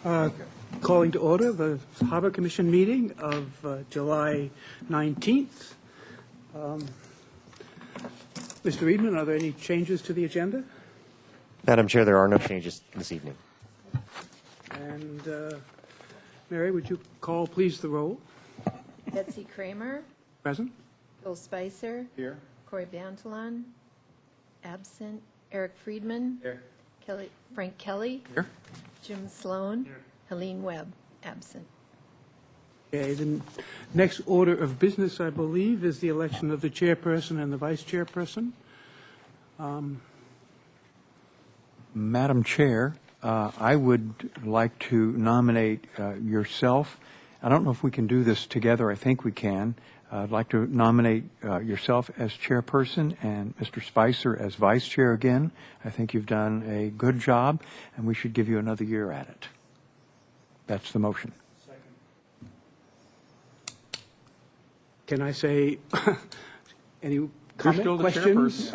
Calling to order the Harbor Commission meeting of July 19th. Mr. Reedman, are there any changes to the agenda? Madam Chair, there are no changes this evening. And Mary, would you call, please, the roll? Betsy Kramer. Present. Bill Spicer. Here. Corey Bantalon. Absent. Eric Friedman. Here. Frank Kelly. Here. Jim Sloan. Helene Webb. Absent. Okay, the next order of business, I believe, is the election of the chairperson and the vice chairperson. Madam Chair, I would like to nominate yourself. I don't know if we can do this together. I think we can. I'd like to nominate yourself as chairperson and Mr. Spicer as vice chair again. I think you've done a good job, and we should give you another year at it. That's the motion. Can I say any comment, still the questions?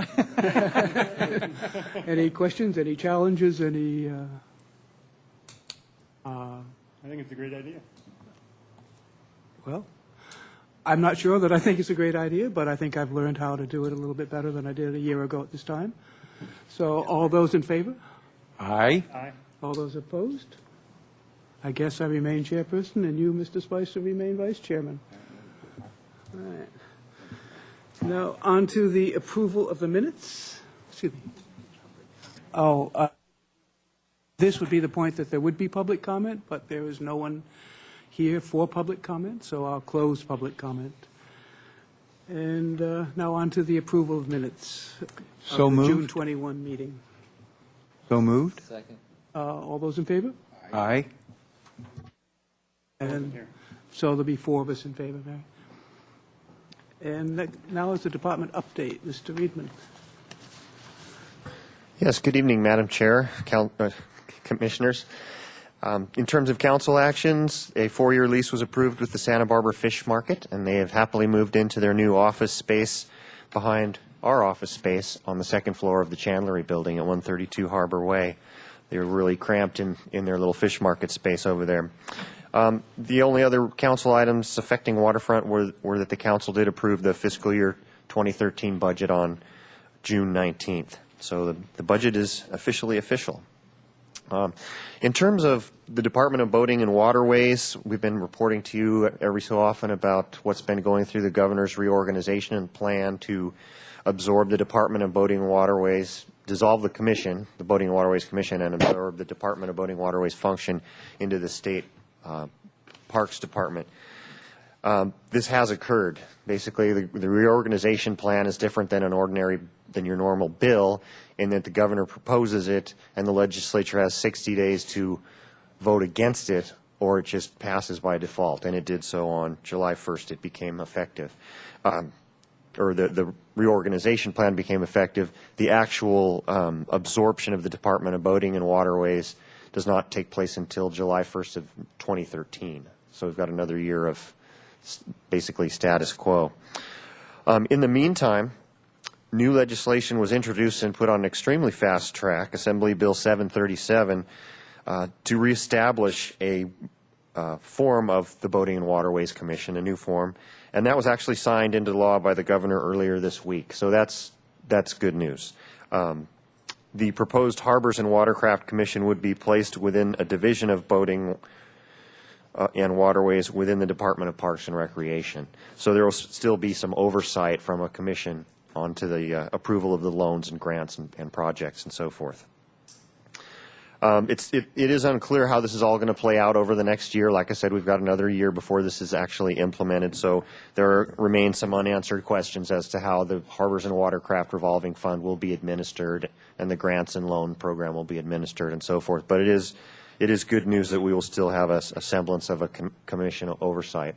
Any questions, any challenges, any? I think it's a great idea. Well, I'm not sure that I think it's a great idea, but I think I've learned how to do it a little bit better than I did a year ago at this time. So all those in favor? Aye. Aye. All those opposed? I guess I remain chairperson, and you, Mr. Spicer, remain vice chairman. All right. Now, on to the approval of the minutes. Excuse me. This would be the point that there would be public comment, but there is no one here for public comment, so I'll close public comment. And now on to the approval of minutes So of the moved. June 21 meeting. So moved. Second. All those in favor? Aye. And so there'll be four of us in favor, Mary. And now is the department update. Mr. Reedman. Yes, good evening, Madam Chair, Commissioners. In terms of council actions, a 4-year lease was approved with the Santa Barbara Fish Market, and they have happily moved into their new office space behind our office space on the second floor of the Chandlery building at 132 Harbor Way. They were really cramped in their little fish market space over there. The only other council items affecting waterfront were that the council did approve the fiscal year 2013 budget on June 19th. So the budget is officially official. In terms of the Department of Boating and Waterways, we've been reporting to you every so often about what's been going through the governor's reorganization and plan to absorb the Department of Boating and Waterways, dissolve the commission, the Boating and Waterways Commission, and absorb the Department of Boating and Waterways function into the state Parks Department. This has occurred. Basically, the reorganization plan is different than than your normal bill, in that the governor proposes it and the legislature has 60 days to vote against it, or it just passes by default. And it did so on July 1st. It became effective, or the reorganization plan became effective. The actual absorption of the Department of Boating and Waterways does not take place until July 1st of 2013. So we've got another year of basically status quo. In the meantime, new legislation was introduced and put on an extremely fast track, Assembly Bill 737, to reestablish a form of the Boating and Waterways Commission, a new form, and that was actually signed into law by the governor earlier this week. So that's good news. The proposed Harbors and Watercraft Commission would be placed within a division of Boating and Waterways within the Department of Parks and Recreation. So there will still be some oversight from a commission onto the approval of the loans and grants and projects and so forth. It is unclear how this is all going to play out over the next year. Like I said, we've got another year before this is actually implemented, so there remain some unanswered questions as to how the Harbors and Watercraft Revolving Fund will be administered and the grants and loan program will be administered and so forth. But it is good news that we will still have a semblance of a commission oversight.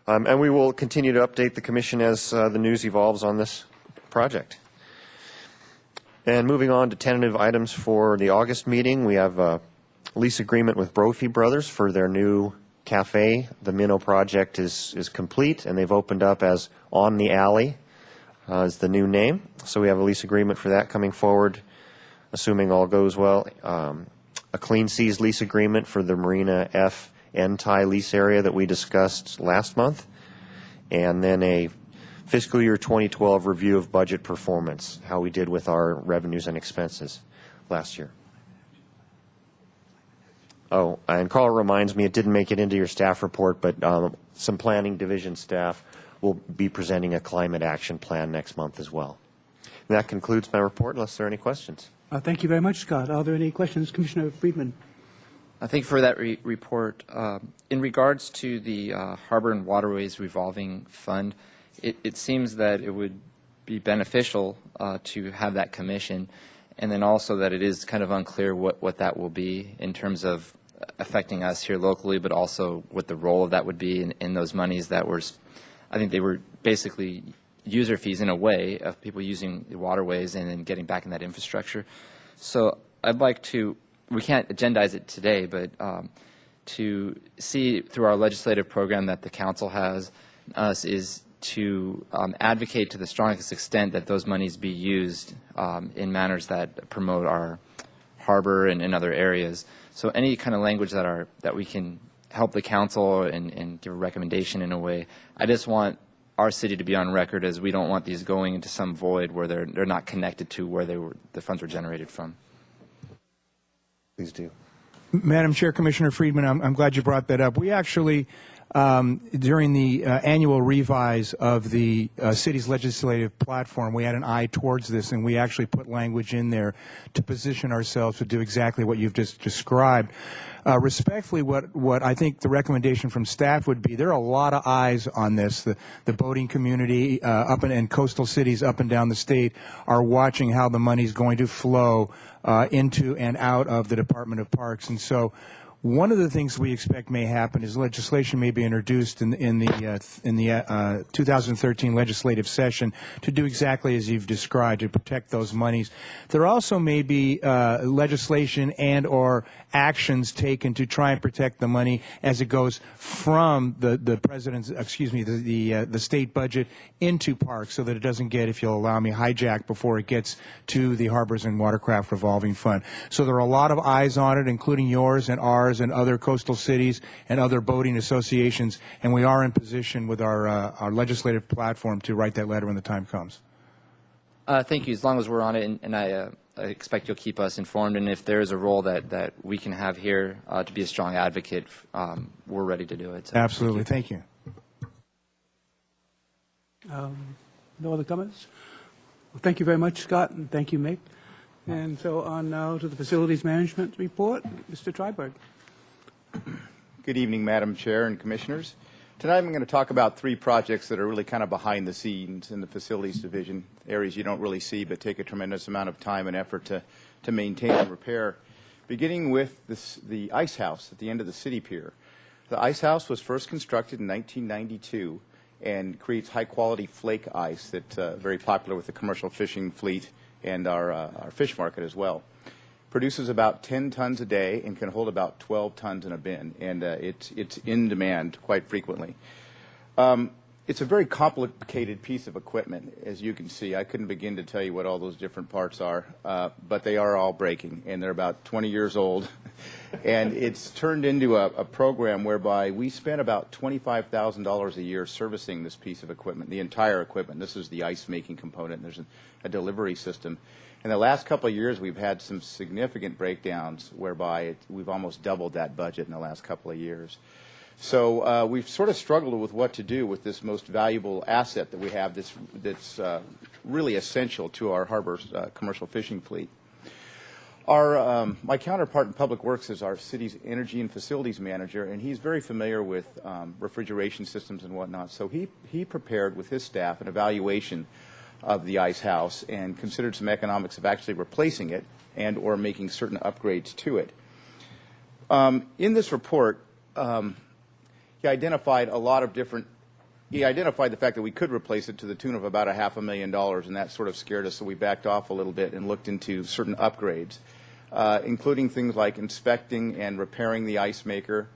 And we will continue to update the commission as the news evolves on this project. And moving on to tentative items for the August meeting, we have a lease agreement with Brophy Brothers for their new cafe. The Minnow project is complete, and they've opened up as On the Alley is the new name. So we have a lease agreement for that coming forward, assuming all goes well. a Clean Seas lease agreement for the Marina F N-tie lease area that we discussed last month, and then a fiscal year 2012 review of budget performance, how we did with our revenues and expenses last year. Oh, and Carl reminds me, it didn't make it into your staff report, but some planning division staff will be presenting a climate action plan next month as well. And that concludes my report, unless there are any questions. Thank you very much, Scott. Are there any questions? Commissioner Friedman. Thank you for that report. In regards to the Harbor and Waterways Revolving Fund, it seems that it would be beneficial to have that commission, and then also that it is kind of unclear what that will be in terms of affecting us here locally, but also what the role of that would be in those monies that were, I think they were basically user fees in a way of people using the waterways and then getting back in that infrastructure. So I'd like to, we can't agendize it today, but to see through our legislative program that the council has us is to advocate to the strongest extent that those monies be used in manners that promote our harbor and in other areas. So any kind of language that we can help the council and give a recommendation in a way. I just want our city to be on record as we don't want these going into some void where they're not connected to where the funds were generated from. Please do. Madam Chair, Commissioner Friedman, I'm glad you brought that up. We actually, during the annual revise of the city's legislative platform, we had an eye towards this, and we actually put language in there to position ourselves to do exactly what you've just described. Respectfully, what I think the recommendation from staff would be, there are a lot of eyes on this. The boating community and coastal cities up and down the state are watching how the money is going to flow into and out of the Department of Parks. And so one of the things we expect may happen is legislation may be introduced in the 2013 legislative session to do exactly as you've described, to protect those monies. There also may be legislation and or actions taken to try and protect the money as it goes from the president's, the state budget into parks, so that it doesn't get, if you'll allow me, hijacked before it gets to the Harbors and Watercraft Revolving Fund. So there are a lot of eyes on it, including yours and ours and other coastal cities and other boating associations, and we are in position with our legislative platform to write that letter when the time comes. Thank you. As long as we're on it, and I expect you'll keep us informed, and if there is a role that we can have here to be a strong advocate, we're ready to do it. So Absolutely. Thank you. No other comments? Well, thank you very much, Scott, and thank you, Mick. And so on now to the Facilities Management Report. Mr. Triberg. Good evening, Madam Chair and Commissioners. Tonight I'm going to talk about three projects that are really kind of behind the scenes in the Facilities Division, areas you don't really see but take a tremendous amount of time and effort to maintain and repair. Beginning with the ice house at the end of the city pier. The ice house was first constructed in 1992 and creates high-quality flake ice that's very popular with the commercial fishing fleet and our fish market as well. Produces about 10 tons a day and can hold about 12 tons in a bin, and it's in demand quite frequently. It's a very complicated piece of equipment, as you can see. I couldn't begin to tell you what all those different parts are, but they are all breaking, and they're about 20 years old. And it's turned into a program whereby we spend about $25,000 a year servicing this piece of equipment, the entire equipment. This is the ice-making component. There's a delivery system. In the last couple of years, we've had some significant breakdowns whereby we've almost doubled that budget in the last couple of years. So we've sort of struggled with what to do with this most valuable asset that we have that's really essential to our harbor's commercial fishing fleet. My counterpart in Public Works is our city's energy and facilities manager, and he's very familiar with refrigeration systems and whatnot. So he prepared with his staff an evaluation of the ice house and considered some economics of actually replacing it and or making certain upgrades to it. In this report, he identified a lot of different, he identified the fact that we could replace it to the tune of about $500,000, and that sort of scared us, so we backed off a little bit and looked into certain upgrades, including things like inspecting and repairing the ice maker,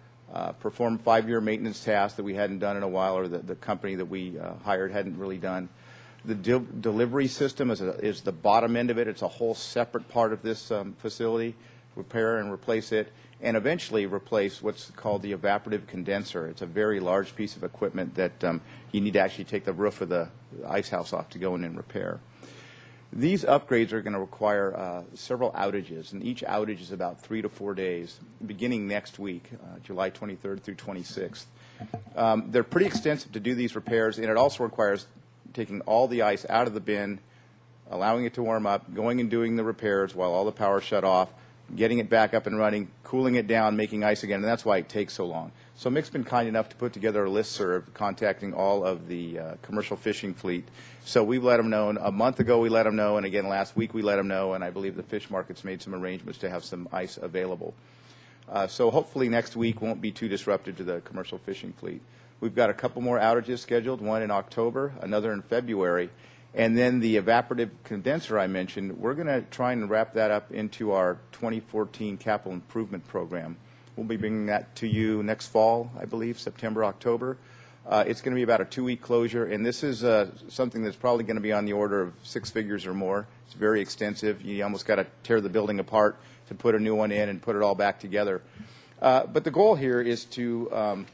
perform 5-year maintenance tasks that we hadn't done in a while, or the company that we hired hadn't really done. The delivery system is the bottom end of it. It's a whole separate part of this facility. repair and replace it, and eventually replace what's called the evaporative condenser. It's a very large piece of equipment that you need to actually take the roof of the ice house off to go in and repair. These upgrades are going to require several outages, and each outage is about 3 to 4 days, beginning next week, July 23rd through 26th. They're pretty extensive to do these repairs, and it also requires taking all the ice out of the bin, allowing it to warm up, going and doing the repairs while all the power shut off, getting it back up and running, cooling it down, making ice again, and that's why it takes so long. So Mick's been kind enough to put together a listserv contacting all of the commercial fishing fleet. So we've let them know. A month ago we let them know, and again last week we let them know, and I believe the fish market's made some arrangements to have some ice available. So hopefully next week won't be too disruptive to the commercial fishing fleet. We've got a couple more outages scheduled, one in October, another in February. And then the evaporative condenser I mentioned, we're going to try and wrap that up into our 2014 capital improvement program. We'll be bringing that to you next fall, I believe, September, October. It's going to be about a 2-week closure, and this is something that's probably going to be on the order of 6 figures or more. It's very extensive. You almost got to tear the building apart to put a new one in and put it all back together. But the goal here is to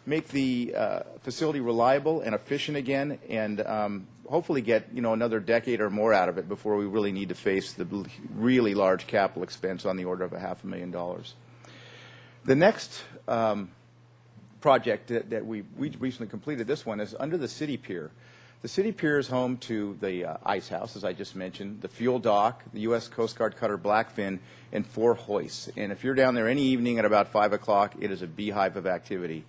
make the facility reliable and efficient again, and hopefully get another decade or more out of it before we really need to face the really large capital expense on the order of $500,000. The next project that we recently completed, this one, is under the city pier. The city pier is home to the ice house, as I just mentioned, the fuel dock, the U.S. Coast Guard cutter Blackfin, and 4 hoists. And if you're down there any evening at about 5 o'clock, it is a beehive of activity.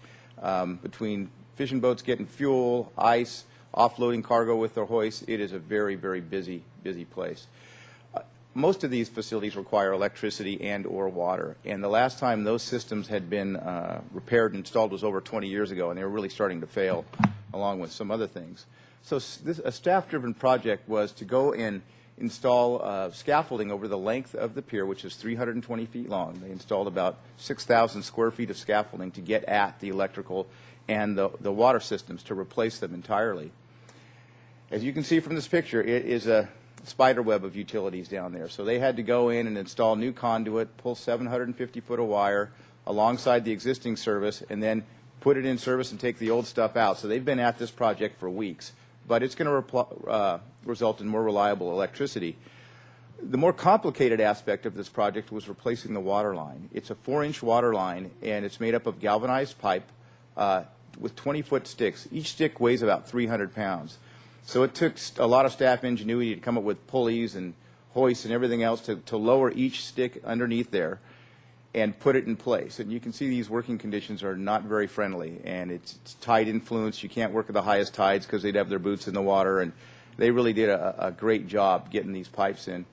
Between fishing boats getting fuel, ice, offloading cargo with their hoists, it is a very, very busy place. Most of these facilities require electricity and or water, and the last time those systems had been repaired and installed was over 20 years ago, and they were really starting to fail, along with some other things. So a staff-driven project was to go and install scaffolding over the length of the pier, which is 320 feet long. They installed about 6,000 square feet of scaffolding to get at the electrical and the water systems to replace them entirely. As you can see from this picture, it is a spider web of utilities down there. So they had to go in and install new conduit, pull 750 foot of wire alongside the existing service, and then put it in service and take the old stuff out. So they've been at this project for weeks, but it's going to result in more reliable electricity. The more complicated aspect of this project was replacing the water line. It's a 4-inch water line, and it's made up of galvanized pipe with 20-foot sticks. Each stick weighs about 300 pounds. So it took a lot of staff ingenuity to come up with pulleys and hoists and everything else to lower each stick underneath there and put it in place. And you can see these working conditions are not very friendly, and it's tide influence. You can't work at the highest tides because they'd have their boots in the water, and they really did a great job getting these pipes in.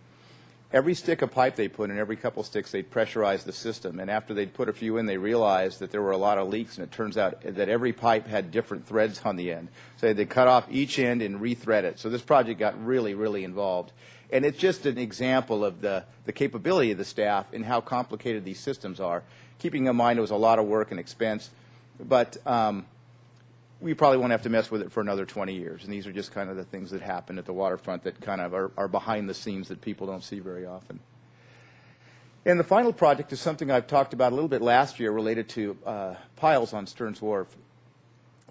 Every stick of pipe they put in, every couple sticks, they'd pressurize the system. And after they'd put a few in, they realized that there were a lot of leaks, and it turns out that every pipe had different threads on the end. So they cut off each end and rethread it. So this project got really, really involved. And it's just an example of the capability of the staff and how complicated these systems are. Keeping in mind it was a lot of work and expense, but we probably won't have to mess with it for another 20 years. And these are just kind of the things that happen at the waterfront that kind of are behind the scenes that people don't see very often. And the final project is something I've talked about a little bit last year related to piles on Stearns Wharf.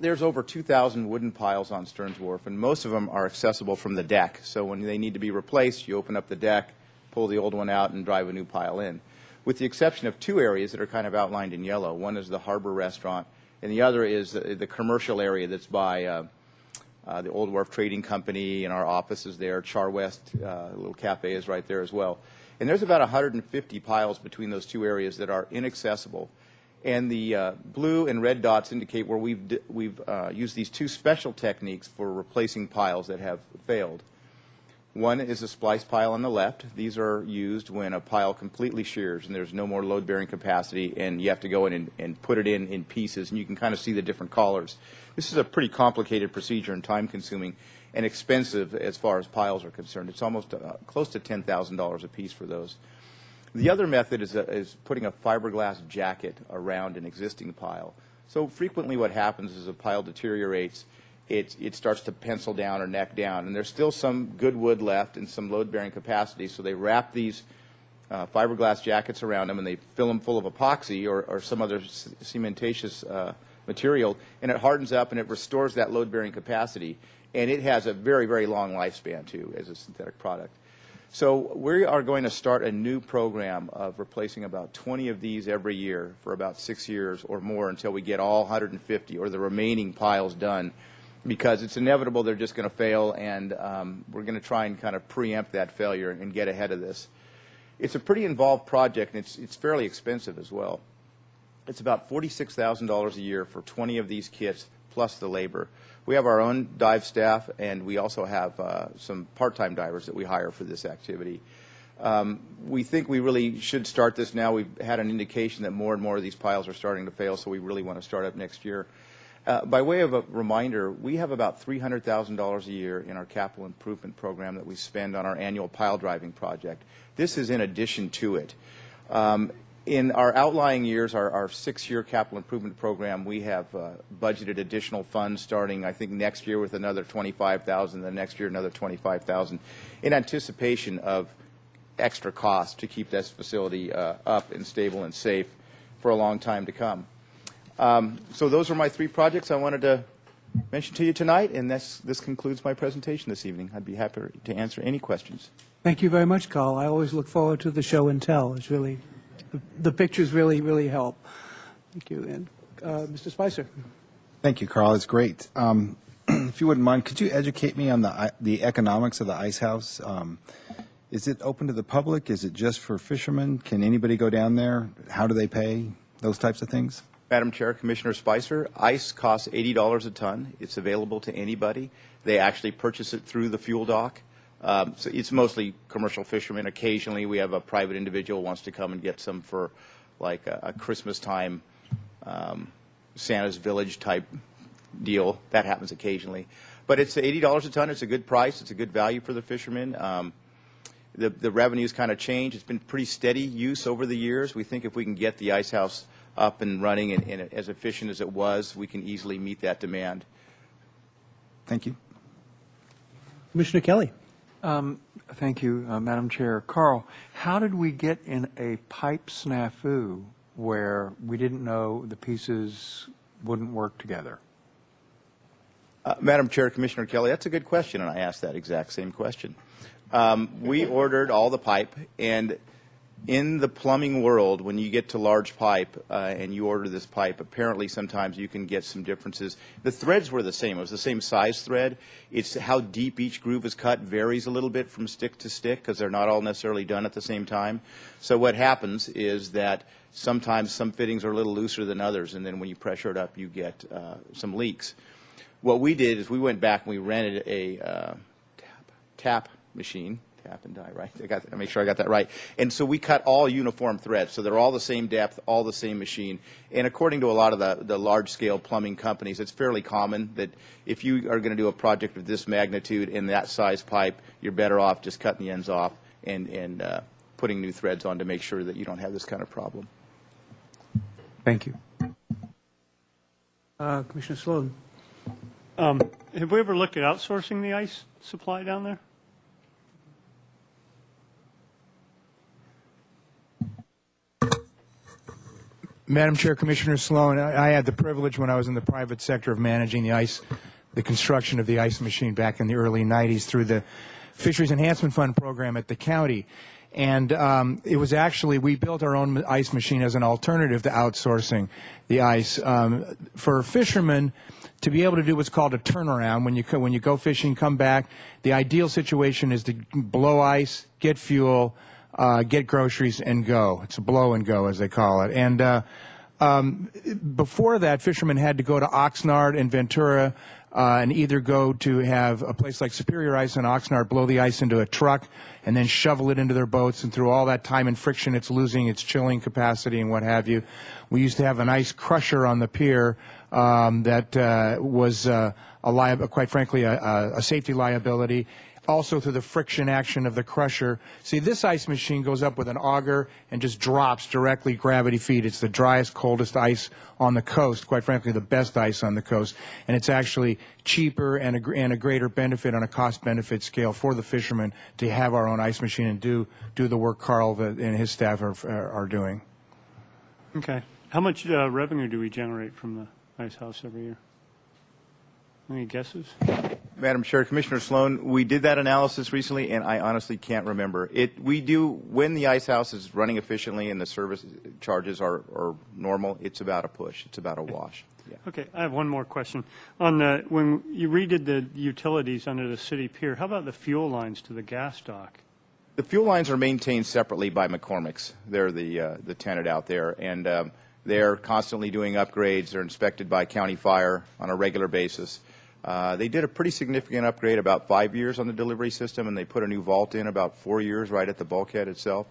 There's over 2,000 wooden piles on Stearns Wharf, and most of them are accessible from the deck. So when they need to be replaced, you open up the deck, pull the old one out, and drive a new pile in. With the exception of 2 areas that are kind of outlined in yellow. One is the Harbor Restaurant, and the other is the commercial area that's by the Old Wharf Trading Company, and our office is there. Char West, a little cafe, is right there as well. And there's about 150 piles between those 2 areas that are inaccessible. And the blue and red dots indicate where we've used these 2 special techniques for replacing piles that have failed. One is a splice pile on the left. These are used when a pile completely shears and there's no more load-bearing capacity, and you have to go in and put it in pieces, and you can kind of see the different collars. This is a pretty complicated procedure and time-consuming and expensive as far as piles are concerned. It's almost close to $10,000 a piece for those. The other method is putting a fiberglass jacket around an existing pile. So frequently what happens is a pile deteriorates, it starts to pencil down or neck down, and there's still some good wood left and some load-bearing capacity, so they wrap these fiberglass jackets around them, and they fill them full of epoxy or some other cementatious material, and it hardens up and it restores that load-bearing capacity. And it has a very, very long lifespan, too, as a synthetic product. So we are going to start a new program of replacing about 20 of these every year for about 6 years or more until we get all 150 or the remaining piles done, because it's inevitable they're just going to fail, and we're going to try and kind of preempt that failure and get ahead of this. It's a pretty involved project, and it's fairly expensive as well. It's about $46,000 a year for 20 of these kits plus the labor. We have our own dive staff, and we also have some part-time divers that we hire for this activity. We think we really should start this now. We've had an indication that more and more of these piles are starting to fail, so we really want to start up next year. By way of a reminder, we have about $300,000 a year in our capital improvement program that we spend on our annual pile driving project. This is in addition to it. In our outlying years, our 6-year capital improvement program, we have budgeted additional funds starting, I think, next year with another $25,000, the next year another $25,000, in anticipation of extra costs to keep this facility up and stable and safe for a long time to come. So those are my 3 projects I wanted to mention to you tonight, and this concludes my presentation this evening. I'd be happy to answer any questions. Thank you very much, Carl. I always look forward to the show and tell. It's really, the pictures really, really help. Thank you. And Mr. Spicer. Thank you, Carl. It's great. If you wouldn't mind, could you educate me on the economics of the ice house? Is it open to the public? Is it just for fishermen? Can anybody go down there? How do they pay? Those types of things? Madam Chair, Commissioner Spicer, ice costs $80 a ton. It's available to anybody. They actually purchase it through the fuel dock. So it's mostly commercial fishermen. Occasionally we have a private individual who wants to come and get some for like a Christmas time Santa's Village type deal. That happens occasionally. But it's $80 a ton. It's a good price. It's a good value for the fishermen. The revenues kind of change. It's been pretty steady use over the years. We think if we can get the ice house up and running and as efficient as it was, we can easily meet that demand. Thank you. Commissioner Kelly. Thank you, Madam Chair. Carl, how did we get in a pipe snafu where we didn't know the pieces wouldn't work together? Madam Chair, Commissioner Kelly, that's a good question, and I asked that exact same question. We ordered all the pipe, and in the plumbing world, when you get to large pipe and you order this pipe, apparently sometimes you can get some differences. The threads were the same. It was the same size thread. It's how deep each groove is cut varies a little bit from stick to stick because they're not all necessarily done at the same time. So what happens is that sometimes some fittings are a little looser than others, and then when you pressure it up, you get some leaks. What we did is we went back and we rented a tap machine. Tap and die, right? I make sure I got that right. And so we cut all uniform threads, so they're all the same depth, all the same machine. And according to a lot of the large-scale plumbing companies, it's fairly common that if you are going to do a project of this magnitude in that size pipe, you're better off just cutting the ends off and putting new threads on to make sure that you don't have this kind of problem. Thank you. Commissioner Sloan. Have we ever looked at outsourcing the ice supply down there? Madam Chair, Commissioner Sloan, I had the privilege when I was in the private sector of managing the construction of the ice machine back in the early 90s through the Fisheries Enhancement Fund program at the county. And it was actually, we built our own ice machine as an alternative to outsourcing the ice. For fishermen, to be able to do what's called a turnaround, when you go fishing, come back, the ideal situation is to blow ice, get fuel, get groceries, and go. It's a blow and go, as they call it. And before that, fishermen had to go to Oxnard and Ventura and either go to have a place like Superior Ice and Oxnard blow the ice into a truck and then shovel it into their boats, and through all that time and friction, it's losing its chilling capacity and what have you. We used to have an ice crusher on the pier that was quite frankly, a safety liability. also through the friction action of the crusher. See, this ice machine goes up with an auger and just drops directly gravity feed. It's the driest, coldest ice on the coast, quite frankly, the best ice on the coast. And it's actually cheaper and a greater benefit on a cost-benefit scale for the fishermen to have our own ice machine and do the work Carl and his staff are doing. Okay. How much revenue do we generate from the ice house every year? Any guesses? Madam Chair, Commissioner Sloan, we did that analysis recently, and I honestly can't remember. We do, when the ice house is running efficiently and the service charges are normal, it's about a push. It's about a wash. Yeah. Okay, I have one more question. On when you redid the utilities under the city pier, how about the fuel lines to the gas dock? The fuel lines are maintained separately by McCormick's. They're the tenant out there, and they're constantly doing upgrades. They're inspected by County Fire on a regular basis. They did a pretty significant upgrade about 5 years on the delivery system, and they put a new vault in about 4 years right at the bulkhead itself.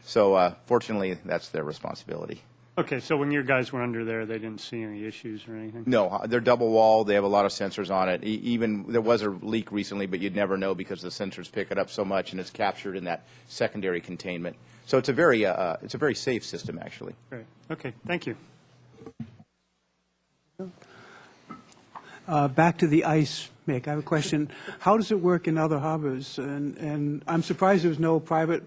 So fortunately, that's their responsibility. Okay, so when your guys went under there, they didn't see any issues or anything? No, they're double walled. They have a lot of sensors on it. Even there was a leak recently, but you'd never know because the sensors pick it up so much, and it's captured in that secondary containment. So it's a very safe system, actually. Great. Okay, thank you. Back to the ice, Mick, I have a question. How does it work in other harbors? And I'm surprised there was no private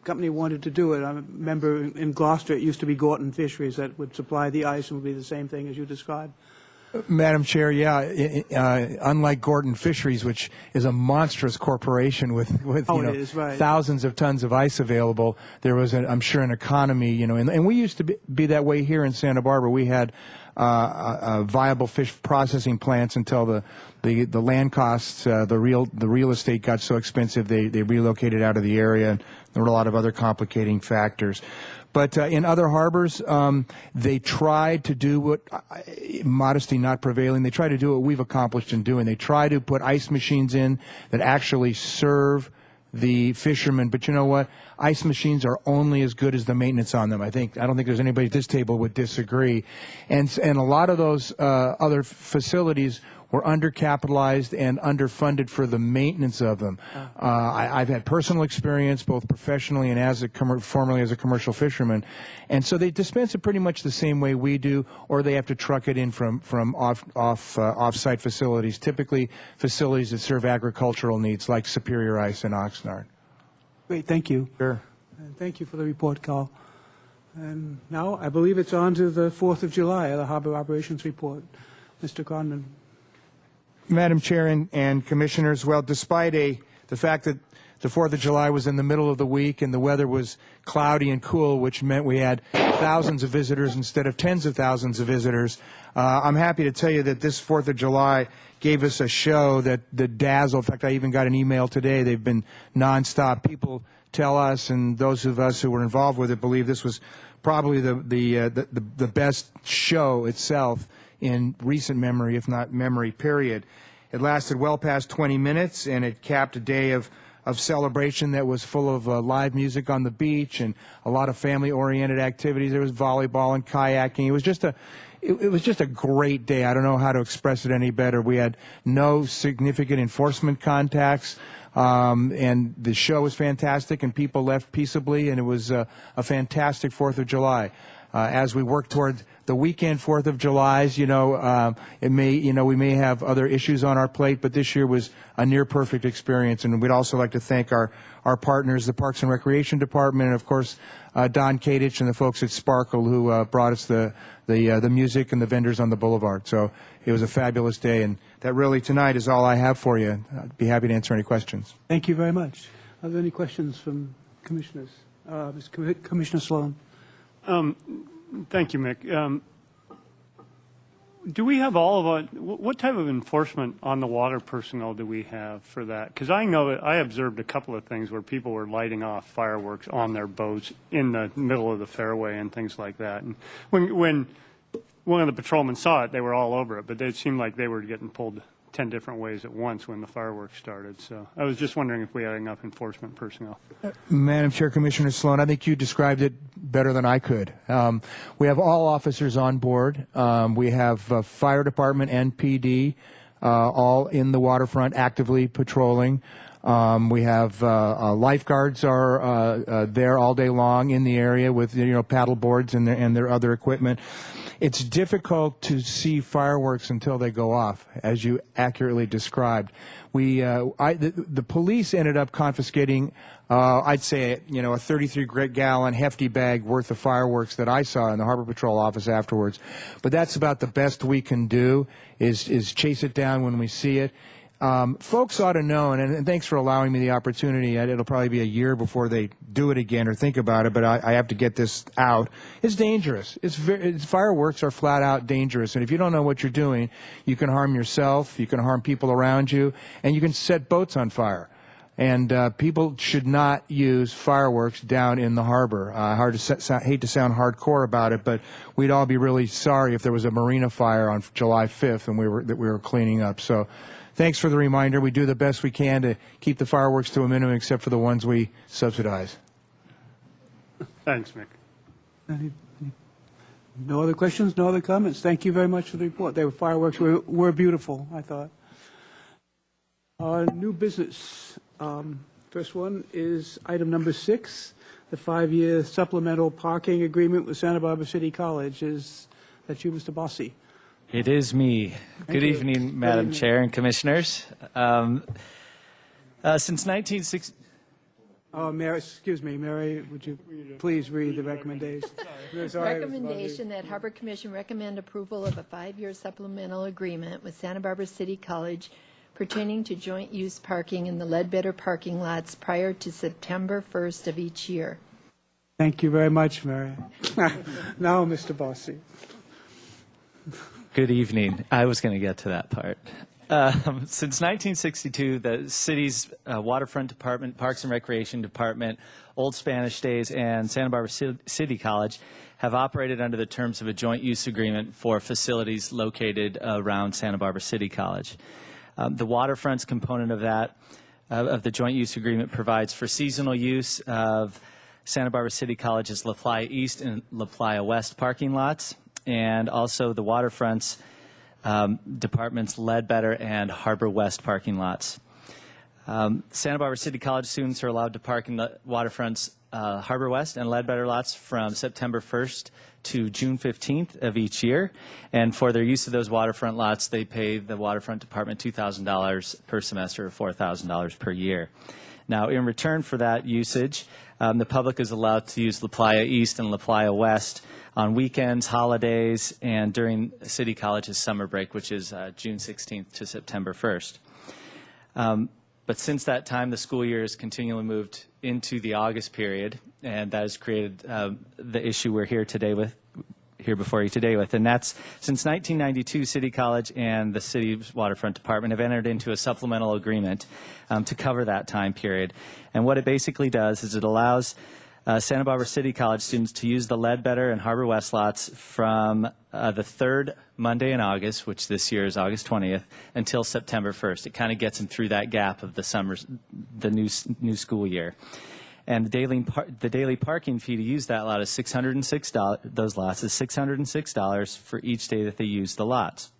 company wanted to do it. I remember in Gloucester, it used to be Gorton Fisheries that would supply the ice and would be the same thing as you described. Madam Chair, yeah, unlike Gorton Fisheries, which is a monstrous corporation with right. thousands of tons of ice available, there was, I'm sure, an economy, and we used to be that way here in Santa Barbara. We had viable fish processing plants until the land costs, the real estate got so expensive they relocated out of the area, and there were a lot of other complicating factors. But in other harbors, they tried to do what, modesty not prevailing, they tried to do what we've accomplished in doing. They try to put ice machines in that actually serve the fishermen. But you know what? Ice machines are only as good as the maintenance on them. I don't think there's anybody at this table would disagree. And a lot of those other facilities were undercapitalized and underfunded for the maintenance of them. I've had personal experience, both professionally and formerly as a commercial fisherman, and so they dispense it pretty much the same way we do, or they have to truck it in from off-site facilities, typically facilities that serve agricultural needs, like Superior Ice and Oxnard. Great, thank you. Sure. And thank you for the report, Carl. And now I believe it's on to the 4th of July, the Harbor Operations Report. Mr. Conlon. Madam Chair and Commissioners, well, despite the fact that the 4th of July was in the middle of the week and the weather was cloudy and cool, which meant we had thousands of visitors instead of tens of thousands of visitors, I'm happy to tell you that this 4th of July gave us a show that dazzled. In fact, I even got an email today. They've been nonstop. People tell us, and those of us who were involved with it believe this was probably the best show itself in recent memory, if not memory, period. It lasted well past 20 minutes, and it capped a day of celebration that was full of live music on the beach and a lot of family-oriented activities. There was volleyball and kayaking. It was just a great day. I don't know how to express it any better. We had no significant enforcement contacts, and the show was fantastic, and people left peaceably, and it was a fantastic 4th of July. As we work toward the weekend 4th of July's, we may have other issues on our plate, but this year was a near perfect experience. And we'd also like to thank our partners, the Parks and Recreation Department, and of course Don Kadich and the folks at Sparkle who brought us the music and the vendors on the boulevard. So it was a fabulous day, and that really tonight is all I have for you. I'd be happy to answer any questions. Thank you very much. Are there any questions from commissioners? Commissioner Sloan. Thank you, Mick. Do we have what type of enforcement on the water personnel do we have for that? Because I know I observed a couple of things where people were lighting off fireworks on their boats in the middle of the fairway and things like that. And when one of the patrolmen saw it, they were all over it, but it seemed like they were getting pulled 10 different ways at once when the fireworks started. So I was just wondering if we had enough enforcement personnel. Madam Chair, Commissioner Sloan, I think you described it better than I could. We have all officers on board. We have fire department and PD all in the waterfront actively patrolling. We have lifeguards are there all day long in the area with paddle boards and their other equipment. It's difficult to see fireworks until they go off, as you accurately described. The police ended up confiscating, I'd say, a 33-gallon hefty bag worth of fireworks that I saw in the Harbor Patrol office afterwards. But that's about the best we can do, is chase it down when we see it. Folks ought to know, and thanks for allowing me the opportunity. It'll probably be a year before they do it again or think about it, but I have to get this out. It's dangerous. Fireworks are flat out dangerous, and if you don't know what you're doing, you can harm yourself, you can harm people around you, and you can set boats on fire. And people should not use fireworks down in the harbor. Hate to sound hardcore about it, but we'd all be really sorry if there was a marina fire on July 5th and we were cleaning up. So thanks for the reminder. We do the best we can to keep the fireworks to a minimum, except for the ones we subsidize. Thanks, Mick. No other questions, no other comments? Thank you very much for the report. The fireworks were beautiful, I thought. New business. First one is item number 6, the 5-year supplemental parking agreement with Santa Barbara City College. Is that you, Mr. Bossi? It is me. Good you. evening, Madam Chair and Commissioners. Since 1960... Oh, Mary, excuse me, Mary, would you please read the recommendation? Sorry, Recommendation that Harbor Commission recommend approval of a 5-year supplemental agreement with Santa Barbara City College pertaining to joint use parking in the Ledbetter parking lots prior to September 1st of each year. Thank you very much, Mary. Now, Mr. Bossi. Good evening. I was going to get to that part. Since 1962, the city's waterfront department, Parks and Recreation Department, Old Spanish Days, and Santa Barbara City College have operated under the terms of a joint use agreement for facilities located around Santa Barbara City College. The waterfronts component of that, of the joint use agreement, provides for seasonal use of Santa Barbara City College's La Playa East and La Playa West parking lots, and also the waterfronts department's Ledbetter and Harbor West parking lots. Santa Barbara City College students are allowed to park in the waterfronts Harbor West and Ledbetter lots from September 1st to June 15th of each year. And for their use of those waterfront lots, they pay the waterfront department $2,000 per semester or $4,000 per year. Now, in return for that usage, the public is allowed to use La Playa East and La Playa West on weekends, holidays, and during City College's summer break, which is June 16th to September 1st. But since that time, the school year has continually moved into the August period, and that has created the issue we're here before you today with. And that's since 1992, City College and the city's waterfront department have entered into a supplemental agreement to cover that time period. And what it basically does is it allows Santa Barbara City College students to use the Ledbetter and Harbor West lots from the third Monday in August, which this year is August 20th, until September 1st. It kind of gets them through that gap of the new school year. And the daily parking fee to use that lot is $606. Those lots is $606 for each day that they use the lots.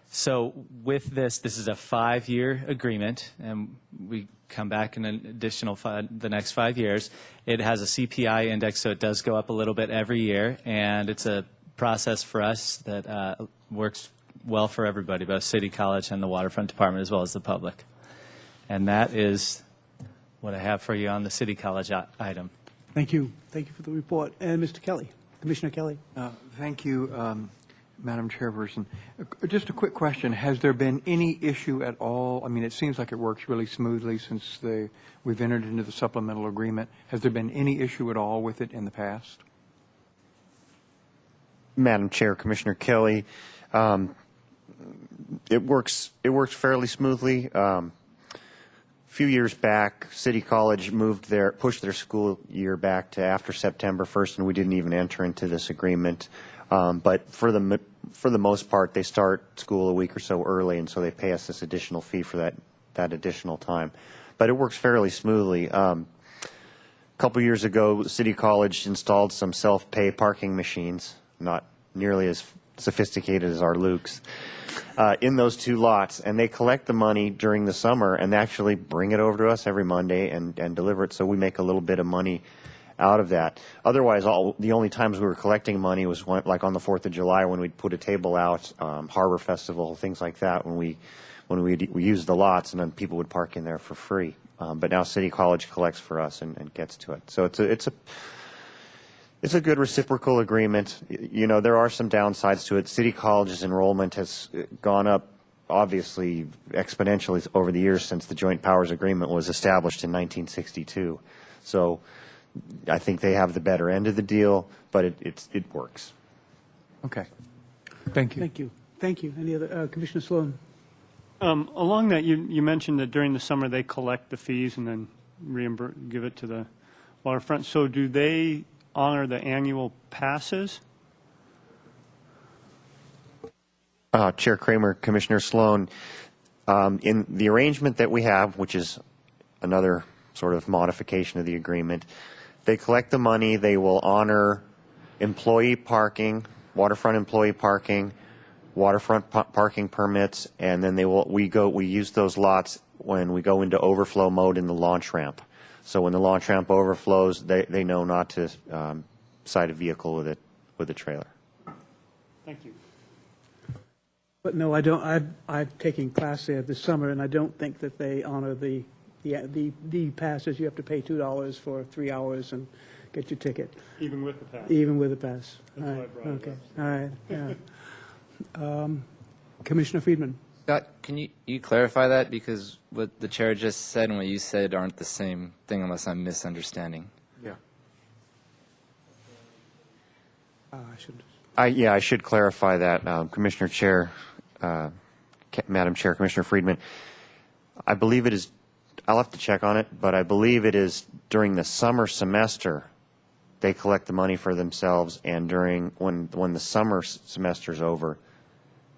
So with this is a 5-year agreement, and we come back in an additional the next 5 years. It has a CPI index, so it does go up a little bit every year, and it's a process for us that works well for everybody, both City College and the Waterfront Department, as well as the public. And that is what I have for you on the City College item. Thank you. Thank you for the report. And Mr. Kelly, Commissioner Kelly. Thank you, Madam Chairperson. Just a quick question. Has there been any issue at all? I mean, it seems like it works really smoothly since we've entered into the supplemental agreement. Has there been any issue at all with it in the past? Madam Chair, Commissioner Kelly, it works fairly smoothly. A few years back, City College pushed their school year back to after September 1st, and we didn't even enter into this agreement. But for the most part, they start school a week or so early, and so they pay us this additional fee for that additional time. But it works fairly smoothly. A couple years ago, City College installed some self-pay parking machines, not nearly as sophisticated as our Lukes, in those 2 lots, and they collect the money during the summer and actually bring it over to us every Monday and deliver it, so we make a little bit of money out of that. Otherwise, the only times we were collecting money was like on the 4th of July when we'd put a table out, Harbor Festival, things like that, when we used the lots, and then people would park in there for free. But now City College collects for us and gets to it. So it's a good reciprocal agreement. You know, there are some downsides to it. City College's enrollment has gone up, obviously, exponentially over the years since the Joint Powers Agreement was established in 1962. So I think they have the better end of the deal, but it works. Okay. Thank you. Thank you. Thank you. Any other, Commissioner Sloan? Along that, you mentioned that during the summer they collect the fees and then give it to the waterfront. So do they honor the annual passes? Chair Kramer, Commissioner Sloan, in the arrangement that we have, which is another sort of modification of the agreement, they collect the money, they will honor employee parking, waterfront employee parking, waterfront parking permits, and then we use those lots when we go into overflow mode in the launch ramp. So when the launch ramp overflows, they know not to side a vehicle with a trailer. Thank you. But no, I don't. I've taken class there this summer, and I don't think that they honor the passes. You have to pay $2 for 3 hours and get your ticket. Even with the pass? Even with the pass. That's All why I right. brought it Okay. up. All right. Yeah. Commissioner Friedman. Scott, can you clarify that? Because what the chair just said and what you said aren't the same thing unless I'm misunderstanding. Yeah. I should. I should clarify that, Commissioner Chair, Madam Chair, Commissioner Friedman. I believe it is, I'll have to check on it, but I believe it is during the summer semester they collect the money for themselves, and when the summer semester's over,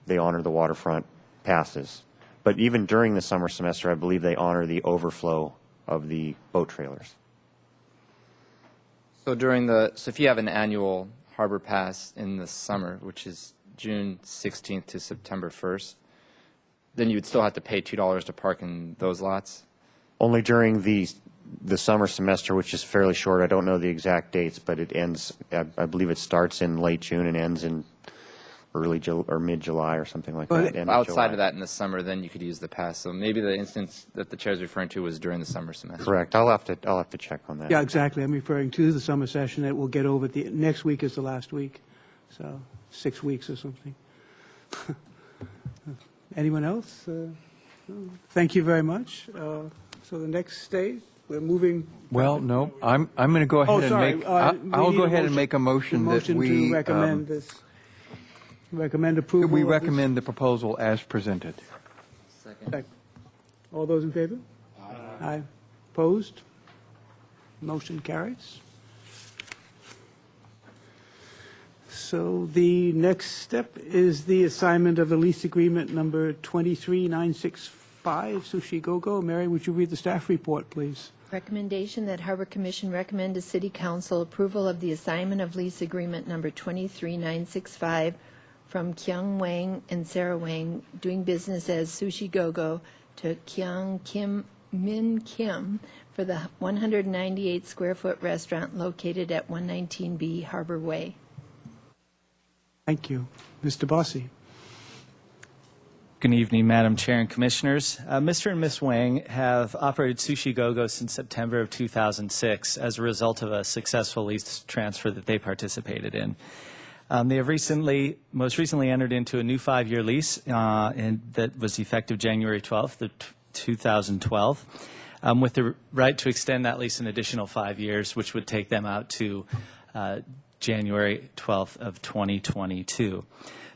they honor the waterfront passes. But even during the summer semester, I believe they honor the overflow of the boat trailers. So so if you have an annual harbor pass in the summer, which is June 16th to September 1st, then you would still have to pay $2 to park in those lots? Only during the summer semester, which is fairly short. I don't know the exact dates, but it ends, I believe it starts in late June and ends in early or mid-July or something like that. End Outside July. of that in the summer, then you could use the pass. So maybe the instance that the chair is referring to was during the summer semester. Correct. I'll have to check on that. Yeah, exactly. I'm referring to the summer session that will get over next week is the last week, so 6 weeks or something. Anyone else? Thank you very much. So the next stage, we're moving. Well, no, I'm going to go ahead and sorry. make, We I'll need go a ahead and motion- make a motion that Motion we, to recommend this. Recommend approval. we of this. recommend the proposal as presented. Second. All those in favor? Aye. Opposed? Motion carries. So the next step is the assignment of the lease agreement number 23965, Sushi Go-Go. Mary, would you read the staff report, please? Recommendation that Harbor Commission recommend to City Council approval of the assignment of lease agreement number 23965 from Kyung Wang and Sarah Wang, doing business as Sushi Go-Go, to Kyung Min Kim for the 198-square-foot restaurant located at 119B Harbor Way. Thank you. Mr. Bossy. Good evening, Madam Chair and Commissioners. Mr. and Ms. Wang have operated Sushi Go-Go since September of 2006 as a result of a successful lease transfer that they participated in. They have most recently entered into a new 5-year lease that was effective January 12th of 2012, with the right to extend that lease an additional 5 years, which would take them out to January 12th of 2022.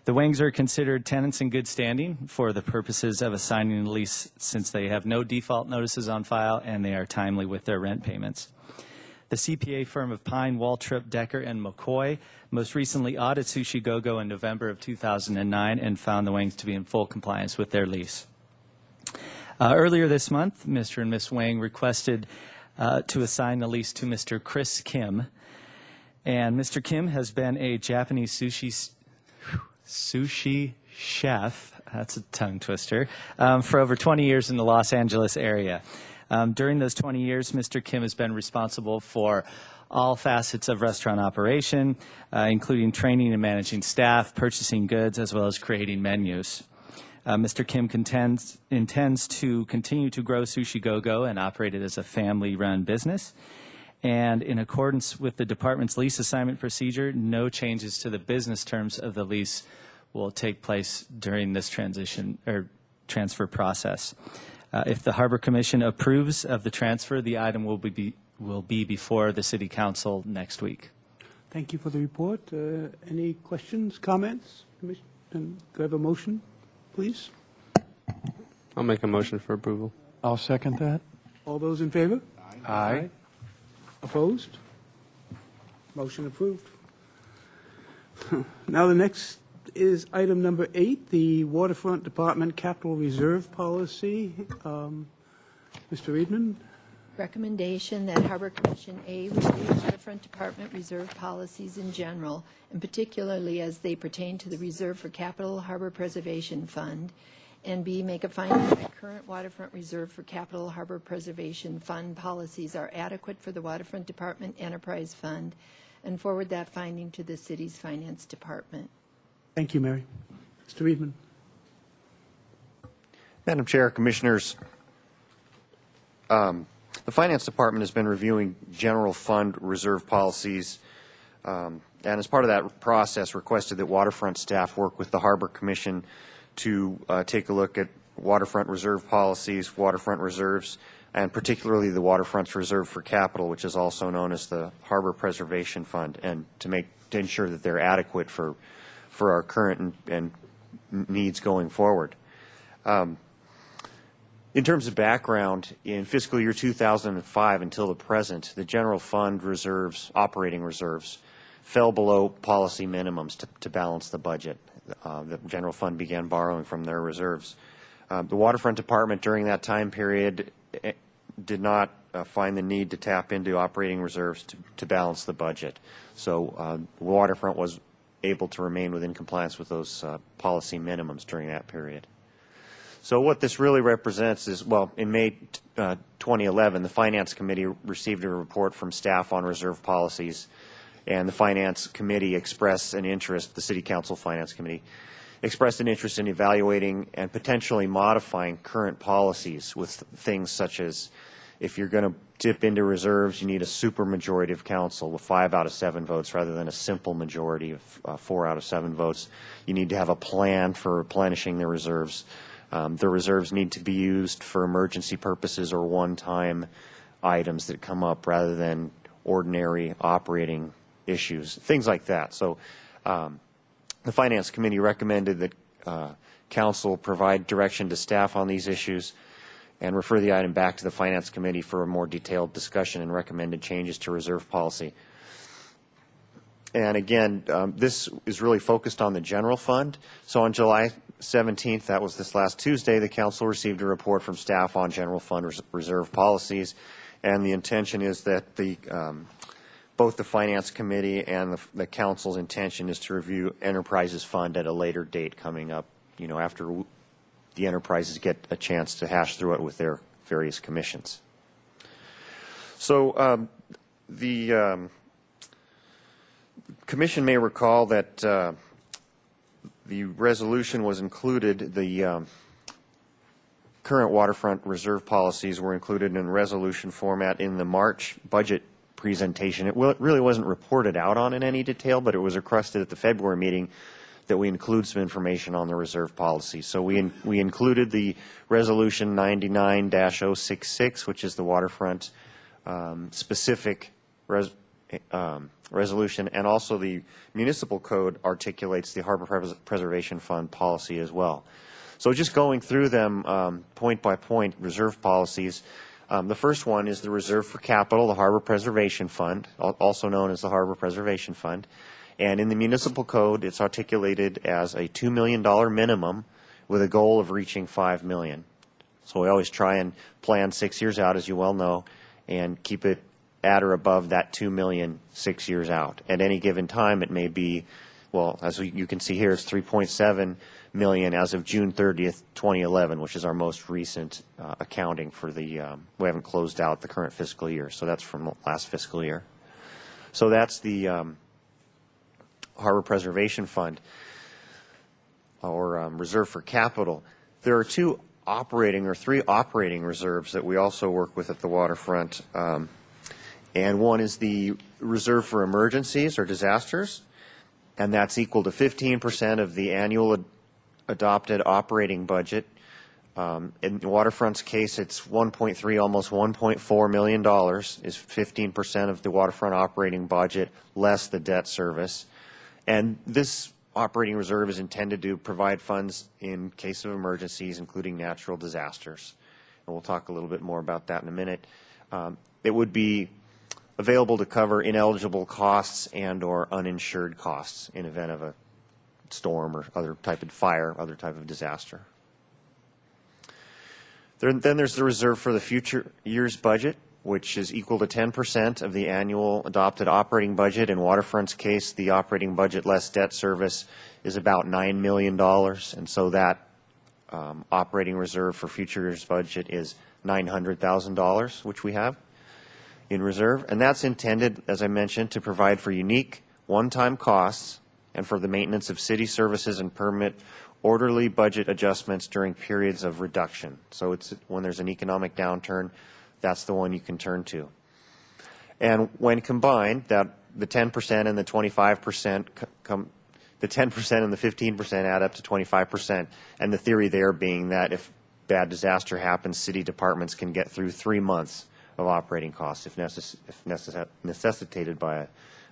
The Wangs are considered tenants in good standing for the purposes of assigning the lease, since they have no default notices on file and they are timely with their rent payments. The CPA firm of Pine, Waltrip, Decker, and McCoy most recently audited Sushi Go-Go in November of 2009 and found the Wangs to be in full compliance with their lease. Earlier this month, Mr. and Ms. Wang requested to assign the lease to Mr. Chris Kim. And Mr. Kim has been a Japanese sushi sushi chef, that's a tongue twister, for over 20 years in the Los Angeles area. During those 20 years, Mr. Kim has been responsible for all facets of restaurant operation, including training and managing staff, purchasing goods, as well as creating menus. Mr. Kim intends to continue to grow Sushi Go-Go and operate it as a family-run business. And in accordance with the department's lease assignment procedure, no changes to the business terms of the lease will take place during this transition or transfer process. If the Harbor Commission approves of the transfer, the item will be before the City Council next week. Thank you for the report. Any questions, comments? Do I have a motion, please? I'll make a motion for approval. I'll second that. All those in favor? Aye. Opposed? Motion approved. Now the next is item number 8, the Waterfront Department Capital Reserve Policy. Mr. Reedman? Recommendation that Harbor Commission A, review Waterfront Department reserve policies in general, and particularly as they pertain to the Reserve for Capital Harbor Preservation Fund, and B, make a finding that current Waterfront Reserve for Capital Harbor Preservation Fund policies are adequate for the Waterfront Department Enterprise Fund, and forward that finding to the city's Finance Department. Thank you, Mary. Mr. Reedman? Madam Chair, Commissioners, the Finance Department has been reviewing general fund reserve policies, and as part of that process requested that waterfront staff work with the Harbor Commission to take a look at waterfront reserve policies, waterfront reserves, and particularly the Waterfront Reserve for Capital, which is also known as the Harbor Preservation Fund, and to ensure that they're adequate for our current and needs going forward. In terms of background, in fiscal year 2005 until the present, the general fund reserves, operating reserves, fell below policy minimums to balance the budget. The general fund began borrowing from their reserves. The Waterfront Department during that time period did not find the need to tap into operating reserves to balance the budget. So Waterfront was able to remain within compliance with those policy minimums during that period. So what this really represents is, well, in May 2011, the Finance Committee received a report from staff on reserve policies, and the Finance Committee expressed an interest, the City Council Finance Committee expressed an interest in evaluating and potentially modifying current policies with things such as, if you're going to dip into reserves, you need a supermajority of council with 5 out of 7 votes rather than a simple majority of 4 out of 7 votes. You need to have a plan for replenishing the reserves. The reserves need to be used for emergency purposes or one-time items that come up rather than ordinary operating issues, things like that. So the Finance Committee recommended that Council provide direction to staff on these issues and refer the item back to the Finance Committee for a more detailed discussion and recommended changes to reserve policy. And again, this is really focused on the general fund. So on July 17th, that was this last Tuesday, the Council received a report from staff on general fund reserve policies, and the intention is that both the Finance Committee and the Council's intention is to review Enterprises Fund at a later date coming up, after the enterprises get a chance to hash through it with their various commissions. So the Commission may recall that the resolution was included, the current waterfront reserve policies were included in resolution format in the March budget presentation. It really wasn't reported out on in any detail, but it was requested at the February meeting that we include some information on the reserve policy. So we included the resolution 99-066, which is the waterfront specific resolution, and also the municipal code articulates the Harbor Preservation Fund policy as well. So just going through them point by point, reserve policies. The first one is the Reserve for Capital, the Harbor Preservation Fund, also known as the Harbor Preservation Fund. And in the municipal code, it's articulated as a $2 million minimum with a goal of reaching $5 million. So we always try and plan 6 years out, as you well know, and keep it at or above that $2 million 6 years out. At any given time, it may be well, as you can see here, it's 3.7 million as of June 30th, 2011, which is our most recent accounting for the, we haven't closed out the current fiscal year, so that's from last fiscal year. So that's the Harbor Preservation Fund, or Reserve for Capital. There are three operating reserves that we also work with at the waterfront, and one is the Reserve for Emergencies or Disasters, and that's equal to 15% of the annual adopted operating budget. In Waterfront's case, it's 1.3, almost $1.4 million is 15% of the waterfront operating budget, less the debt service. And this operating reserve is intended to provide funds in case of emergencies, including natural disasters. And we'll talk a little bit more about that in a minute. It would be available to cover ineligible costs and or uninsured costs in event of a storm or other type of fire, other type of disaster. Then there's the reserve for the future year's budget, which is equal to 10% of the annual adopted operating budget. In Waterfront's case, the operating budget less debt service is about $9 million, and so that operating reserve for future year's budget is $900,000, which we have in reserve. And that's intended, as I mentioned, to provide for unique one-time costs and for the maintenance of city services and permit orderly budget adjustments during periods of reduction. So it's when there's an economic downturn, that's the one you can turn to. And when combined, that the 10% and the 25% the 10% and the 15% add up to 25%. And the theory there being that if bad disaster happens, city departments can get through 3 months of operating costs if necessitated by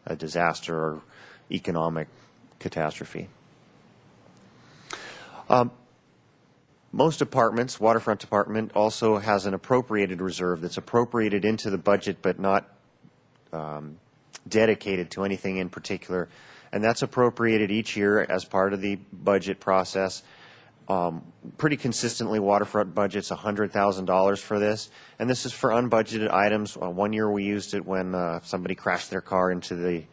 a disaster or economic catastrophe. Most departments, Waterfront Department, also has an appropriated reserve that's appropriated into the budget but not dedicated to anything in particular. And that's appropriated each year as part of the budget process. Pretty consistently, Waterfront budgets $100,000 for this. And this is for unbudgeted items. One year we used it when somebody crashed their car into the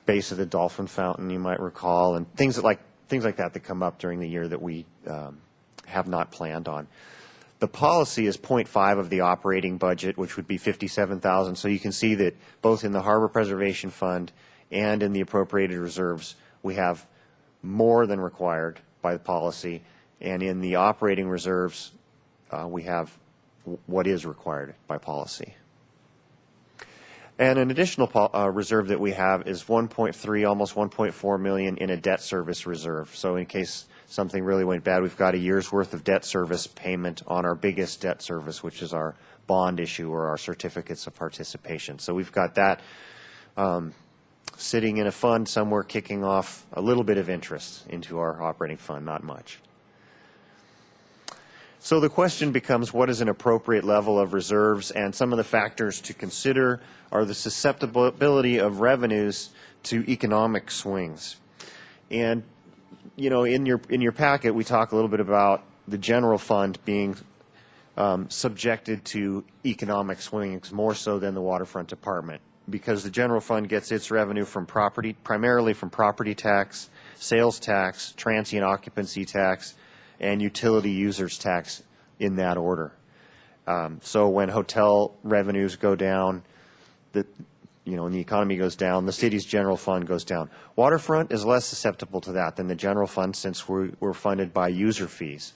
base of the Dolphin Fountain, you might recall, and things like that come up during the year that we have not planned on. The policy is 0.5 of the operating budget, which would be $57,000. So you can see that both in the Harbor Preservation Fund and in the appropriated reserves, we have more than required by the policy, and in the operating reserves, we have what is required by policy. And an additional reserve that we have is 1.3, almost 1.4 million in a debt service reserve. So in case something really went bad, we've got a year's worth of debt service payment on our biggest debt service, which is our bond issue or our certificates of participation. So we've got that sitting in a fund somewhere, kicking off a little bit of interest into our operating fund, not much. So the question becomes, what is an appropriate level of reserves? And some of the factors to consider are the susceptibility of revenues to economic swings. And you know, in your packet, we talk a little bit about the general fund being subjected to economic swings more so than the Waterfront Department, because the general fund gets its revenue from primarily from property tax, sales tax, transient occupancy tax, and utility users tax in that order. So when hotel revenues go down, and the economy goes down, the city's general fund goes down. Waterfront is less susceptible to that than the general fund, since we're funded by user fees.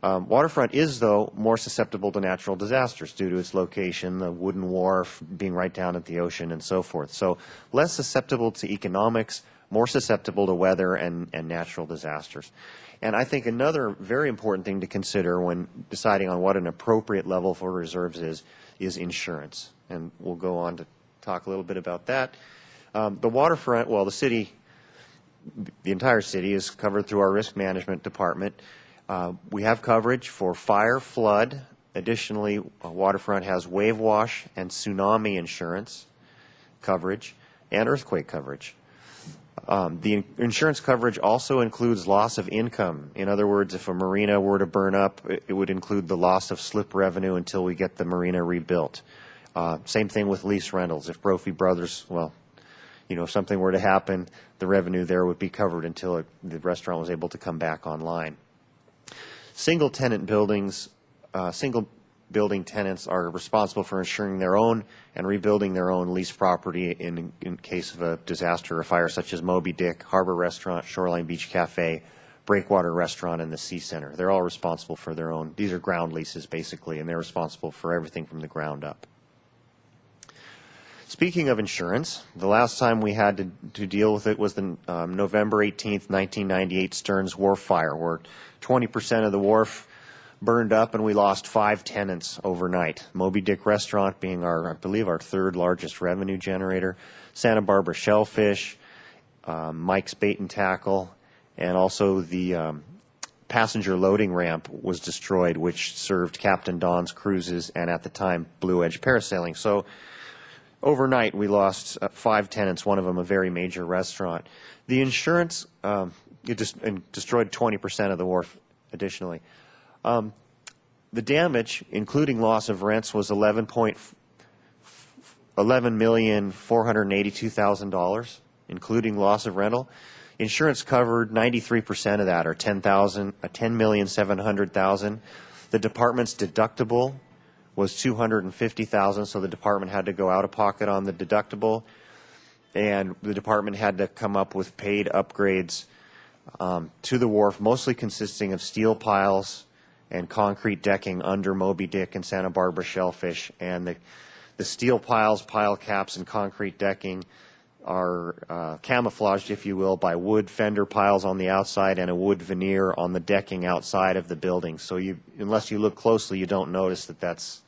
Waterfront is, though, more susceptible to natural disasters due to its location, the wooden wharf being right down at the ocean and so forth. So less susceptible to economics, more susceptible to weather and natural disasters. And I think another very important thing to consider when deciding on what an appropriate level for reserves is insurance. And we'll go on to talk a little bit about that. The waterfront, well, the city, the entire city is covered through our risk management department. We have coverage for fire, flood. Additionally, Waterfront has wave wash and tsunami insurance coverage and earthquake coverage. The insurance coverage also includes loss of income. In other words, if a marina were to burn up, it would include the loss of slip revenue until we get the marina rebuilt. Same thing with lease rentals. If Brophy Brothers, well, if something were to happen, the revenue there would be covered until the restaurant was able to come back online. Single tenant buildings, single building tenants are responsible for insuring their own and rebuilding their own leased property in case of a disaster or fire, such as Moby Dick, Harbor Restaurant, Shoreline Beach Cafe, Breakwater Restaurant, and the Sea Center. They're all responsible for their own. These are ground leases, basically, and they're responsible for everything from the ground up. Speaking of insurance, the last time we had to deal with it was the November 18th, 1998 Stearns Wharf fire, where 20% of the wharf burned up and we lost 5 tenants overnight. Moby Dick Restaurant being I believe our third largest revenue generator, Santa Barbara Shellfish, Mike's Bait and Tackle, and also the passenger loading ramp was destroyed, which served Captain Don's Cruises and at the time Blue Edge Parasailing. So overnight we lost 5 tenants, one of them a very major restaurant. The insurance, it destroyed 20% of the wharf additionally. The damage, including loss of rents, was $11,482,000, including loss of rental. Insurance covered 93% of that, or $10,700,000. The department's deductible was $250,000, so the department had to go out of pocket on the deductible, and the department had to come up with paid upgrades to the wharf, mostly consisting of steel piles and concrete decking under Moby Dick and Santa Barbara Shellfish. And the steel piles, pile caps, and concrete decking are camouflaged, if you will, by wood fender piles on the outside and a wood veneer on the decking outside of the building. So unless you look closely, you don't notice that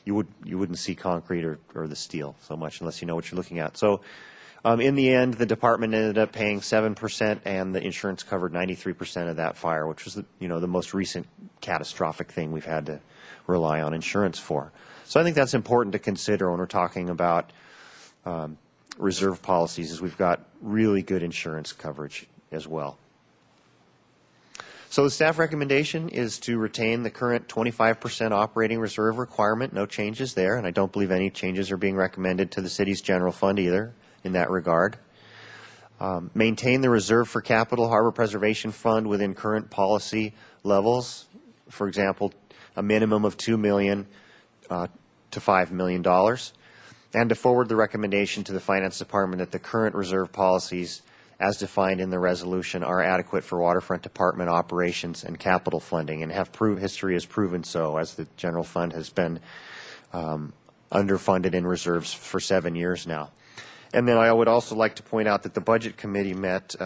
you wouldn't see concrete or the steel so much unless you know what you're looking at. So in the end, the department ended up paying 7%, and the insurance covered 93% of that fire, which was the most recent catastrophic thing we've had to rely on insurance for. So I think that's important to consider when we're talking about reserve policies, is we've got really good insurance coverage as well. So the staff recommendation is to retain the current 25% operating reserve requirement. No changes there, and I don't believe any changes are being recommended to the city's general fund either in that regard. Maintain the reserve for capital harbor preservation fund within current policy levels. For example, a minimum of $2 million to $5 million. And to forward the recommendation to the Finance Department that the current reserve policies as defined in the resolution are adequate for waterfront department operations and capital funding, and history has proven so, as the general fund has been underfunded in reserves for 7 years now. And then I would also like to point out that the Budget Committee met,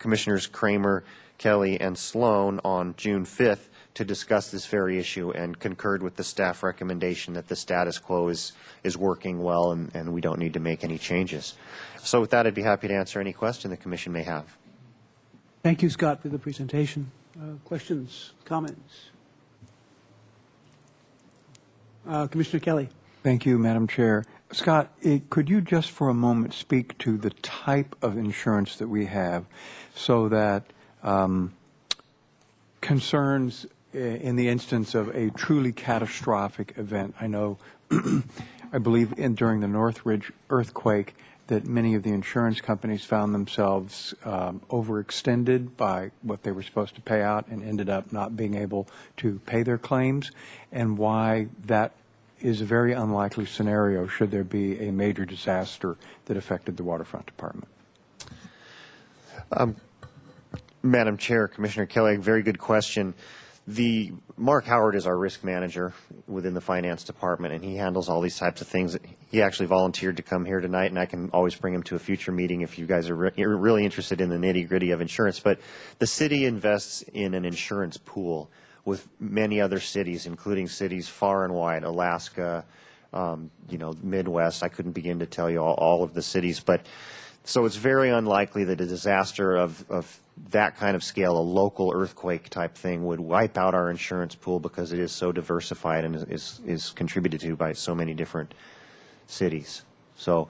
Commissioners Kramer, Kelly, and Sloan on June 5th to discuss this very issue, and concurred with the staff recommendation that the status quo is working well, and we don't need to make any changes. So with that, I'd be happy to answer any question the Commission may have. Thank you, Scott, for the presentation. Questions, comments? Commissioner Kelly. Thank you, Madam Chair. Scott, could you just for a moment speak to the type of insurance that we have so that concerns in the instance of a truly catastrophic event? I know, I believe during the Northridge earthquake that many of the insurance companies found themselves overextended by what they were supposed to pay out and ended up not being able to pay their claims, and why that is a very unlikely scenario should there be a major disaster that affected the waterfront department. Madam Chair, Commissioner Kelly, very good question. Mark Howard is our risk manager within the Finance Department, and he handles all these types of things. He actually volunteered to come here tonight, and I can always bring him to a future meeting if you guys are you're really interested in the nitty-gritty of insurance. But the city invests in an insurance pool with many other cities, including cities far and wide, Alaska, Midwest. I couldn't begin to tell you all of the cities, but so it's very unlikely that a disaster of that kind of scale, a local earthquake type thing, would wipe out our insurance pool, because it is so diversified and is contributed to by so many different cities. So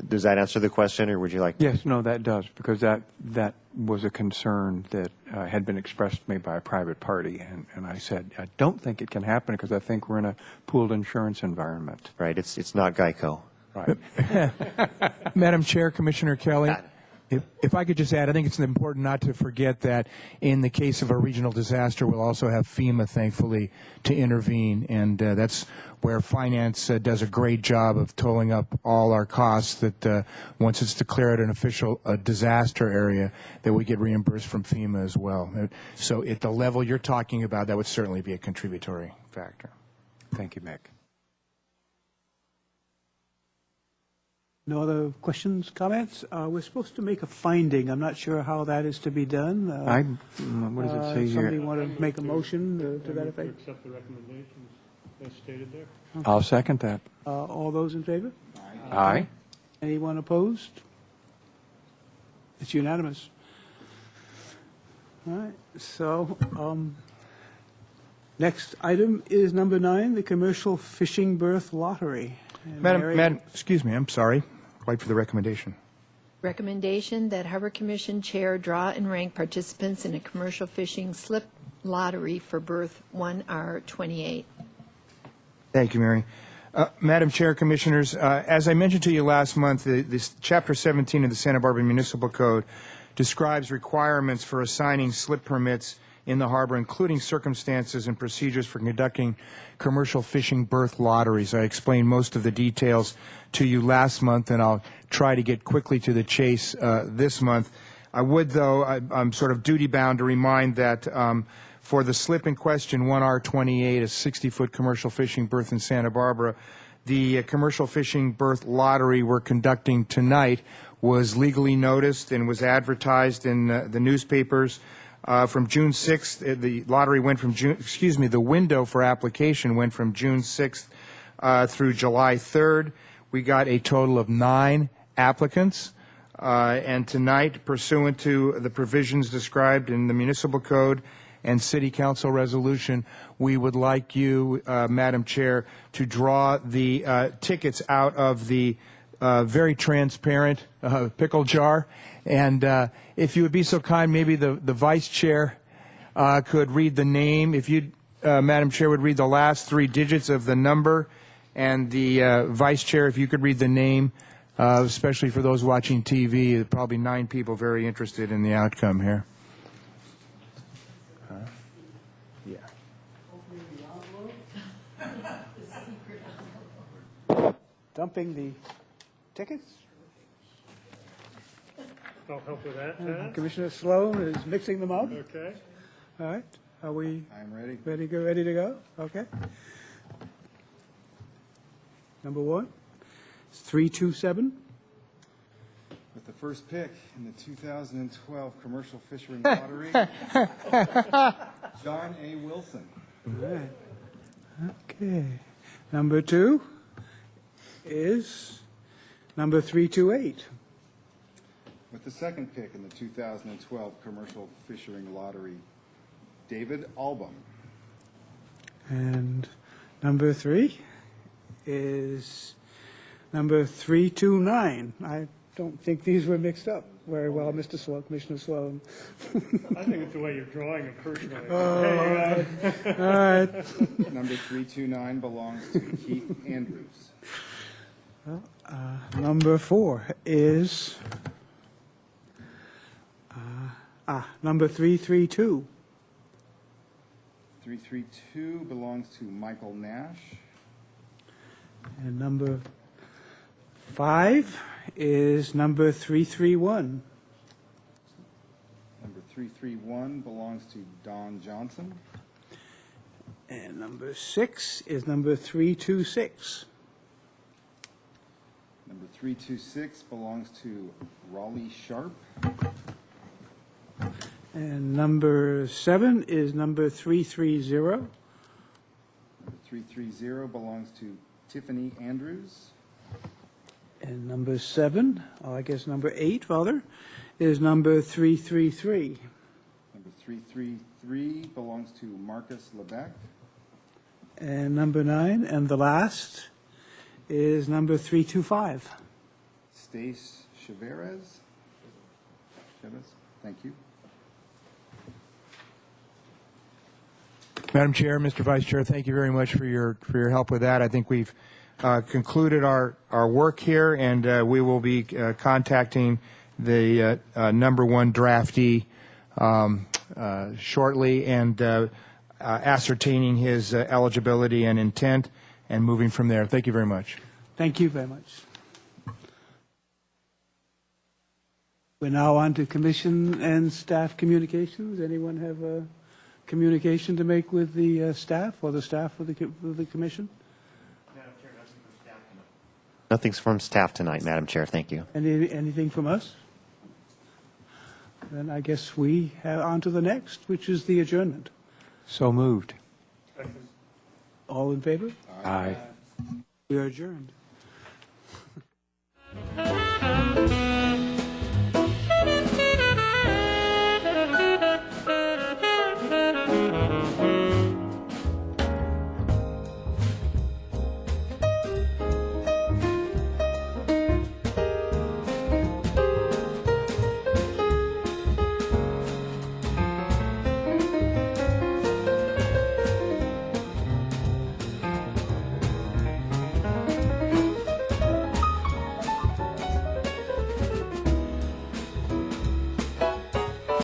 does that answer the question, or would you like to? Yes, no, that does, because that was a concern that had been expressed to me by a private party, and I said, I don't think it can happen because I think we're in a pooled insurance environment. Right, it's not GEICO. Right. Madam Chair, Commissioner Kelly, if I could just add, I think it's important not to forget that in the case of a regional disaster, we'll also have FEMA, thankfully, to intervene, and that's where finance does a great job of totaling up all our costs that once it's declared an official disaster area, that we get reimbursed from FEMA as well. So at the level you're talking about, that would certainly be a contributory factor. Thank you, Mick. No other questions, comments? We're supposed to make a finding. I'm not sure how that is to be done. What does it say here? Somebody want to make a motion to that To effect? accept the recommendations as stated there. I'll second that. All those in favor? Aye. Anyone opposed? It's unanimous. All right, so next item is number 9, the commercial fishing berth lottery. And Mary- Madam, excuse me, I'm sorry. Wait for the recommendation. Recommendation that Harbor Commission Chair draw and rank participants in a commercial fishing slip lottery for berth 1R28. Thank you, Mary. Madam Chair, Commissioners, as I mentioned to you last month, this Chapter 17 of the Santa Barbara Municipal Code describes requirements for assigning slip permits in the harbor, including circumstances and procedures for conducting commercial fishing berth lotteries. I explained most of the details to you last month, and I'll try to get quickly to the chase this month. I would, though, I'm sort of duty-bound to remind that for the slip in question, 1R28, a 60-foot commercial fishing berth in Santa Barbara, the commercial fishing berth lottery we're conducting tonight was legally noticed and was advertised in the newspapers. From June 6th, the lottery went from June, the window for application went from June 6th through July 3rd. We got a total of 9 applicants. And tonight, pursuant to the provisions described in the municipal code and city council resolution, we would like you, Madam Chair, to draw the tickets out of the very transparent pickle jar. And if you would be so kind, maybe the vice chair could read the name. If you, Madam Chair, would read the last 3 digits of the number, and the vice chair, if you could read the name, especially for those watching TV, probably 9 people very interested in the outcome here. Yeah. Dumping the tickets? I'll help with that, Tad. Commissioner Sloan is mixing them up. Okay. All right, are we I'm ready. ready to go? Okay. Number 1, it's 327. With the first pick in the 2012 Commercial Fishery Lottery, John A. Wilson. All right. Okay. Number 2 is number 328. With the second pick in the 2012 Commercial Fishing Lottery, David Album. And number 3 is number 329. I don't think these were mixed up very well, Mr. Sloan, Commissioner Sloan. I think it's the way you're drawing it personally. All right. Number 329 belongs to Keith Andrews. Number 4 is number 332. 332 belongs to Michael Nash. And number 5 is number 331. Number 331 belongs to Don Johnson. And number 6 is number 326. Number 326 belongs to Raleigh Sharp. And number 7 is number 330. Number 330 belongs to Tiffany Andrews. And number 7, I guess number 8, rather, is number 333. Number 333 belongs to Marcus Lebec. And number 9, and the last, is number 325. Stace Chavez. Thank you. Madam Chair, Mr. Vice Chair, thank you very much for your help with that. I think we've concluded our work here, and we will be contacting the number one draftee shortly and ascertaining his eligibility and intent and moving from there. Thank you very much. Thank you very much. We're now on to commission and staff communications. Anyone have a communication to make with the staff or the staff of the commission? Nothing's from staff tonight, Madam Chair. Thank you. Anything from us? Then I guess we have on to the next, which is the adjournment. So moved. All in favor? Aye. We are adjourned.